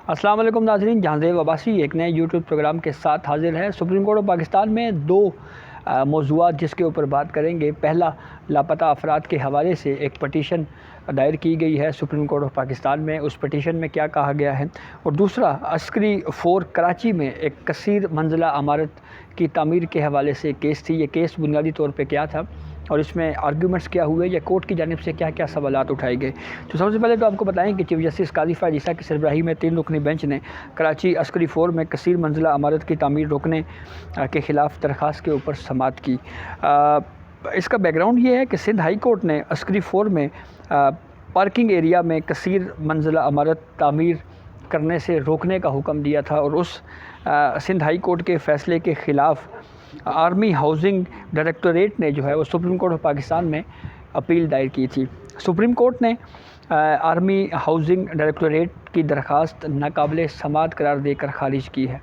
السلام علیکم ناظرین، جہانزیب عباسی ایک نئے یوٹیوب پروگرام کے ساتھ حاضر ہے۔ سپریم کورٹ آف پاکستان میں دو موضوعات جس کے اوپر بات کریں گے۔ پہلا، لاپتہ افراد کے حوالے سے ایک پٹیشن دائر کی گئی ہے سپریم کورٹ آف پاکستان میں، اس پٹیشن میں کیا کہا گیا ہے، اور دوسرا عسکری فور کراچی میں ایک کثیر منزلہ عمارت کی تعمیر کے حوالے سے کیس تھی۔ یہ کیس بنیادی طور پہ کیا تھا اور اس میں آرگیومنٹس کیا ہوئے یا کورٹ کی جانب سے کیا کیا سوالات اٹھائے گئے۔ تو سب سے پہلے تو آپ کو بتائیں کہ چیف جسٹس قاضی فائز عیسیٰ کی سربراہی میں 3 رکنی بینچ نے کراچی عسکری فور میں کثیر منزلہ عمارت کی تعمیر روکنے کے خلاف درخواست کے اوپر سماعت کی۔ اس کا بیک گراؤنڈ یہ ہے کہ سندھ ہائی کورٹ نے عسکری فور میں پارکنگ ایریا میں کثیر منزلہ عمارت تعمیر کرنے سے روکنے کا حکم دیا تھا، اور اس سندھ ہائی کورٹ کے فیصلے کے خلاف آرمی ہاؤسنگ ڈائریکٹوریٹ نے جو ہے وہ سپریم کورٹ آف پاکستان میں اپیل دائر کی تھی۔ سپریم کورٹ نے آرمی ہاؤسنگ ڈائریکٹوریٹ کی درخواست ناقابل سماعت قرار دے کر خارج کی ہے۔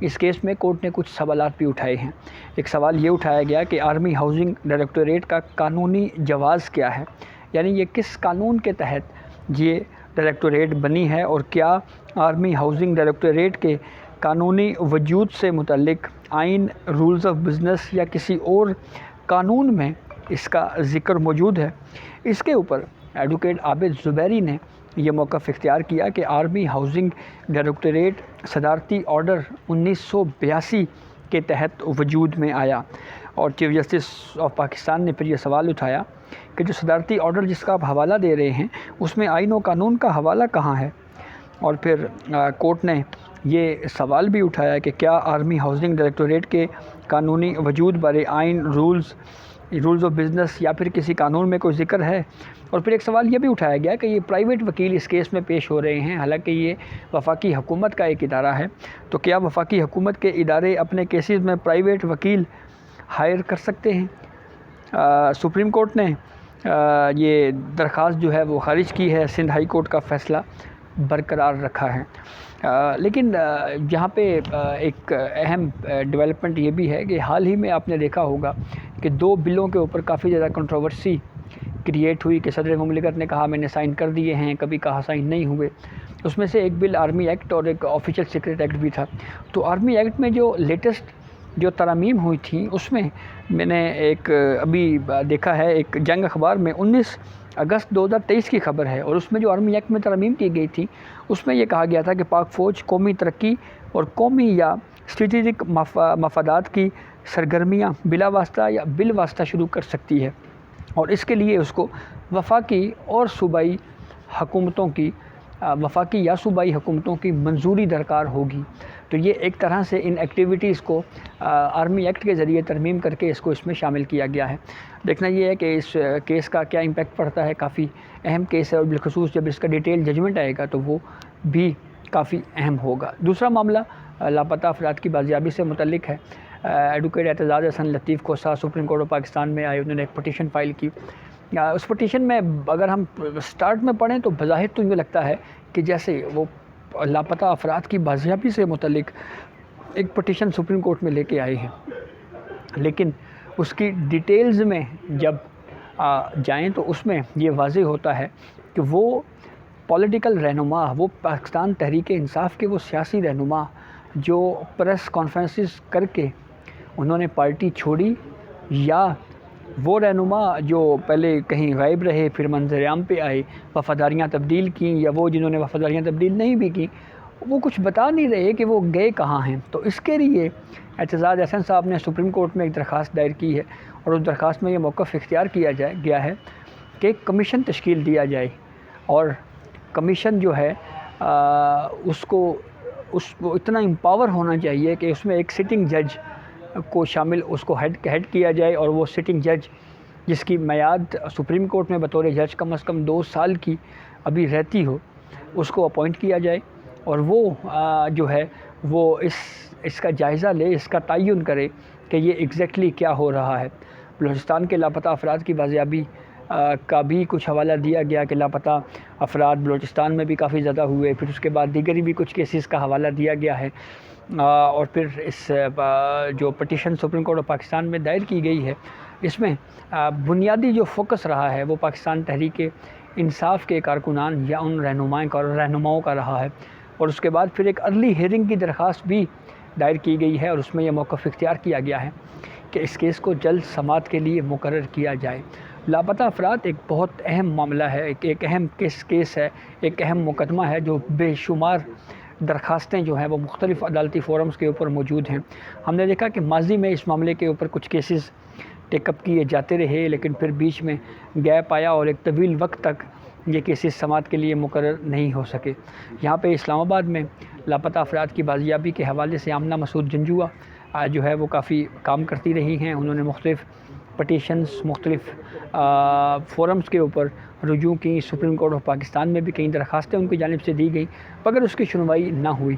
اس کیس میں کورٹ نے کچھ سوالات بھی اٹھائے ہیں۔ ایک سوال یہ اٹھایا گیا کہ آرمی ہاؤسنگ ڈائریکٹوریٹ کا قانونی جواز کیا ہے، یعنی یہ کس قانون کے تحت یہ ڈائریکٹوریٹ بنی ہے، اور کیا آرمی ہاؤسنگ ڈائریکٹوریٹ کے قانونی وجود سے متعلق آئین، رولز آف بزنس یا کسی اور قانون میں اس کا ذکر موجود ہے۔ اس کے اوپر ایڈوکیٹ عابد زبیری نے یہ موقف اختیار کیا کہ آرمی ہاؤسنگ ڈائریکٹوریٹ صدارتی آرڈر 1982 کے تحت وجود میں آیا، اور چیف جسٹس آف پاکستان نے پھر یہ سوال اٹھایا کہ جو صدارتی آرڈر جس کا آپ حوالہ دے رہے ہیں اس میں آئین و قانون کا حوالہ کہاں ہے، اور پھر کورٹ نے یہ سوال بھی اٹھایا کہ کیا آرمی ہاؤسنگ ڈائریکٹوریٹ کے قانونی وجود بارے آئین، رولز آف بزنس یا پھر کسی قانون میں کوئی ذکر ہے، اور پھر ایک سوال یہ بھی اٹھایا گیا کہ یہ پرائیویٹ وکیل اس کیس میں پیش ہو رہے ہیں، حالانکہ یہ وفاقی حکومت کا ایک ادارہ ہے، تو کیا وفاقی حکومت کے ادارے اپنے کیسز میں پرائیویٹ وکیل ہائر کر سکتے ہیں۔ سپریم کورٹ نے یہ درخواست جو ہے وہ خارج کی ہے، سندھ ہائی کورٹ کا فیصلہ برقرار رکھا ہے۔ لیکن یہاں پہ ایک اہم ڈیولپمنٹ یہ بھی ہے کہ حال ہی میں آپ نے دیکھا ہوگا کہ 2 بلوں کے اوپر کافی زیادہ کنٹروورسی کریٹ ہوئی کہ صدر مملکت نے کہا میں نے سائن کر دیے ہیں، کبھی کہا سائن نہیں ہوئے۔ اس میں سے ایک بل آرمی ایکٹ اور ایک آفیشیل سیکرٹ ایکٹ بھی تھا۔ تو آرمی ایکٹ میں جو لیٹسٹ جو ترامیم ہوئی تھیں اس میں نے ایک ابھی دیکھا ہے، ایک جنگ اخبار میں 19 اگست 2023 کی خبر ہے، اور اس میں جو آرمی ایکٹ میں ترامیم کی گئی تھی اس میں یہ کہا گیا تھا کہ پاک فوج قومی ترقی اور قومی یا اسٹریٹجک مفادات کی سرگرمیاں بلا واسطہ یا بالواسطہ شروع کر سکتی ہے، اور اس کے لیے اس کو وفاقی یا صوبائی حکومتوں کی منظوری درکار ہوگی۔ تو یہ ایک طرح سے ان ایکٹیویٹیز کو آرمی ایکٹ کے ذریعے ترمیم کر کے اس کو اس میں شامل کیا گیا ہے۔ دیکھنا یہ ہے کہ اس کیس کا کیا امپیکٹ پڑتا ہے، کافی اہم کیس ہے، اور بالخصوص جب اس کا ڈیٹیل ججمنٹ آئے گا تو وہ بھی کافی اہم ہوگا۔ دوسرا معاملہ لاپتہ افراد کی بازیابی سے متعلق ہے۔ ایڈوکیٹ اعتزاز حسن لطیف کو سپریم کورٹ آف پاکستان میں آئے، انہوں نے ایک پٹیشن فائل کی۔ اس پٹیشن میں اگر ہم سٹارٹ میں پڑھیں تو بظاہر تو یہ لگتا ہے کہ جیسے وہ لاپتہ افراد کی بازیابی سے متعلق ایک پٹیشن سپریم کورٹ میں لے کے آئے ہیں، لیکن اس کی ڈیٹیلز میں جب جائیں تو اس میں یہ واضح ہوتا ہے کہ وہ پولیٹیکل رہنما، وہ پاکستان تحریک انصاف کے وہ سیاسی رہنما جو پریس کانفرنسز کر کے انہوں نے پارٹی چھوڑی، یا وہ رہنما جو پہلے کہیں غائب رہے پھر منظر عام پہ آئے، وفاداریاں تبدیل کیں، یا وہ جنہوں نے وفاداریاں تبدیل نہیں بھی کیں، وہ کچھ بتا نہیں رہے کہ وہ گئے کہاں ہیں۔ تو اس کے لیے اعتزاز حسن صاحب نے سپریم کورٹ میں ایک درخواست دائر کی ہے، اور اس درخواست میں یہ موقف اختیار کیا گیا ہے کہ ایک کمیشن تشکیل دیا جائے، اور کمیشن جو ہے اس کو اتنا امپاور ہونا چاہیے کہ اس میں ایک سٹنگ جج کو شامل، اس کو ہیڈ کیا جائے، اور وہ سٹنگ جج جس کی میعاد سپریم کورٹ میں بطور جج کم از کم 2 سال کی ابھی رہتی ہو، اس کو اپوائنٹ کیا جائے، اور وہ جو ہے وہ اس کا جائزہ لے، اس کا تعین کرے کہ یہ ایگزیکٹلی کیا ہو رہا ہے۔ بلوچستان کے لاپتہ افراد کی بازیابی کا بھی کچھ حوالہ دیا گیا کہ لاپتہ افراد بلوچستان میں بھی کافی زیادہ ہوئے، پھر اس کے بعد دیگر بھی کچھ کیسز کا حوالہ دیا گیا ہے، اور پھر اس جو petition supreme court of Pakistan میں دائر کی گئی ہے اس میں بنیادی جو فوکس رہا ہے وہ پاکستان تحریک انصاف کے کارکنان یا ان رہنماؤں کا رہا ہے، اور اس کے بعد پھر ایک ارلی ہیئرنگ کی درخواست بھی دائر کی گئی ہے، اور اس میں یہ موقف اختیار کیا گیا ہے کہ اس کیس کو جلد سماعت کے لیے مقرر کیا جائے۔ لاپتہ افراد ایک بہت اہم معاملہ ہے، ایک اہم کیس ہے، ایک اہم مقدمہ ہے، جو بے شمار درخواستیں جو ہیں وہ مختلف عدالتی فورمز کے اوپر موجود ہیں۔ ہم نے دیکھا کہ ماضی میں اس معاملے کے اوپر کچھ کیسز ٹیک اپ کیے جاتے رہے، لیکن پھر بیچ میں گیپ آیا اور ایک طویل وقت تک یہ کیسز سماعت کے لیے مقرر نہیں ہو سکے۔ یہاں پہ اسلام آباد میں لاپتہ افراد کی بازیابی کے حوالے سے آمنہ مسعود جنجوعہ جو ہے وہ کافی کام کرتی رہی ہیں۔ انہوں نے مختلف پٹیشنز، مختلف فورمز کے اوپر رجوع کی، سپریم کورٹ آف پاکستان میں بھی کئی درخواستیں ان کی جانب سے دی گئیں، مگر اس کی سنوائی نہ ہوئی۔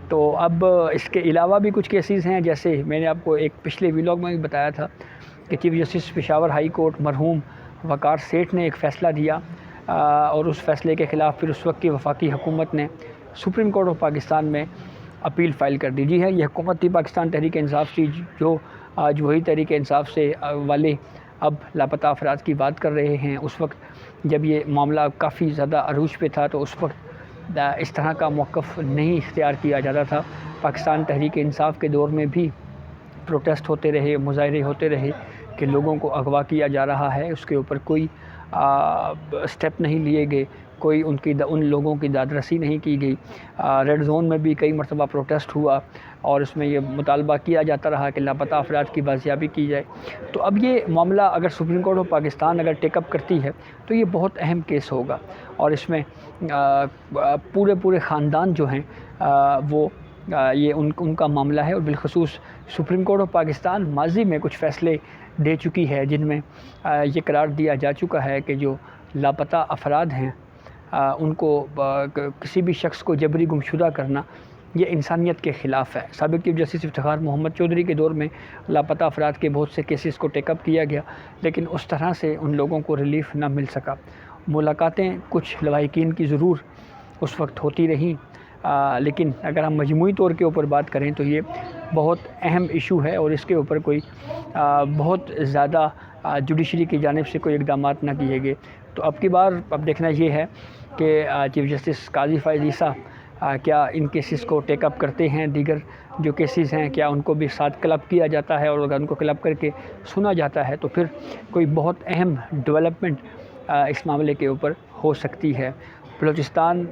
تو اب اس کے علاوہ بھی کچھ کیسز ہیں، جیسے میں نے آپ کو ایک پچھلے ویلاگ میں بھی بتایا تھا کہ chief justice Peshawar high court مرحوم وقار سیٹھ نے ایک فیصلہ دیا، اور اس فیصلے کے خلاف پھر اس وقت کی وفاقی حکومت نے سپریم کورٹ آف پاکستان میں اپیل فائل کر دی۔ جی ہے، یہ حکومت تھی پاکستان تحریک انصاف کی، جو آج وہی تحریک انصاف سے والے اب لاپتہ افراد کی بات کر رہے ہیں۔ اس وقت جب یہ معاملہ کافی زیادہ عروج پہ تھا تو اس وقت اس طرح کا موقف نہیں اختیار کیا جاتا تھا۔ پاکستان تحریک انصاف کے دور میں بھی پروٹیسٹ ہوتے رہے، مظاہرے ہوتے رہے کہ لوگوں کو اغوا کیا جا رہا ہے، اس کے اوپر کوئی سٹیپ نہیں لیے گئے، کوئی ان لوگوں کی داد رسی نہیں کی گئی۔ ریڈ زون میں بھی کئی مرتبہ پروٹیسٹ ہوا اور اس میں یہ مطالبہ کیا جاتا رہا کہ لاپتہ افراد کی بازیابی کی جائے۔ تو اب یہ معاملہ اگر سپریم کورٹ آف پاکستان اگر ٹیک اپ کرتی ہے تو یہ بہت اہم کیس ہوگا، اور اس میں پورے خاندان جو ہیں وہ یہ ان کا معاملہ ہے، اور بالخصوص سپریم کورٹ آف پاکستان ماضی میں کچھ فیصلے دے چکی ہے جن میں یہ قرار دیا جا چکا ہے کہ جو لاپتہ افراد ہیں ان کو کسی بھی شخص کو جبری گمشدہ کرنا یہ انسانیت کے خلاف ہے۔ سابق چیف جسٹس افتخار محمد چودھری کے دور میں لاپتہ افراد کے بہت سے کیسز کو ٹیک اپ کیا گیا، لیکن اس طرح سے ان لوگوں کو ریلیف نہ مل سکا۔ ملاقاتیں کچھ لواحقین کی ضرور اس وقت ہوتی رہیں، لیکن اگر ہم مجموعی طور کے اوپر بات کریں تو یہ بہت اہم ایشو ہے، اور اس کے اوپر کوئی بہت زیادہ جوڈیشری کی جانب سے کوئی اقدامات نہ کیے گئے۔ تو اب کی بار اب دیکھنا یہ ہے کہ چیف جسٹس قاضی فائز عیسیٰ کیا ان کیسز کو ٹیک اپ کرتے ہیں، دیگر جو کیسز ہیں کیا ان کو بھی ساتھ کلب کیا جاتا ہے، اور اگر ان کو کلب کر کے سنا جاتا ہے تو پھر کوئی بہت اہم ڈیولپمنٹ اس معاملے کے اوپر ہو سکتی ہے۔ بلوچستان،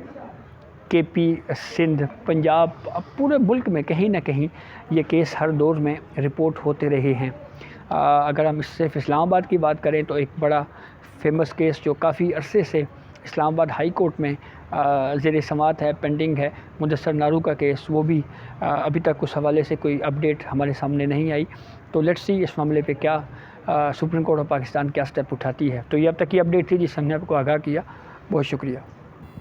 کے پی، سندھ، پنجاب، پورے ملک میں کہیں نہ کہیں یہ کیس ہر دور میں رپورٹ ہوتے رہے ہیں۔ اگر ہم صرف اسلام آباد کی بات کریں تو ایک بڑا فیمس کیس جو کافی عرصے سے اسلام آباد ہائی کورٹ میں زیر سماعت ہے، پینڈنگ ہے، مدثر نارو کا کیس، وہ بھی ابھی تک اس حوالے سے کوئی اپڈیٹ ہمارے سامنے نہیں آئی۔ تو لیٹس سی اس معاملے پہ کیا سپریم کورٹ آف پاکستان کیا سٹیپ اٹھاتی ہے۔ تو یہ اب تک کی اپڈیٹ تھی جس سے ہم نے آپ کو آگاہ کیا۔ بہت شکریہ۔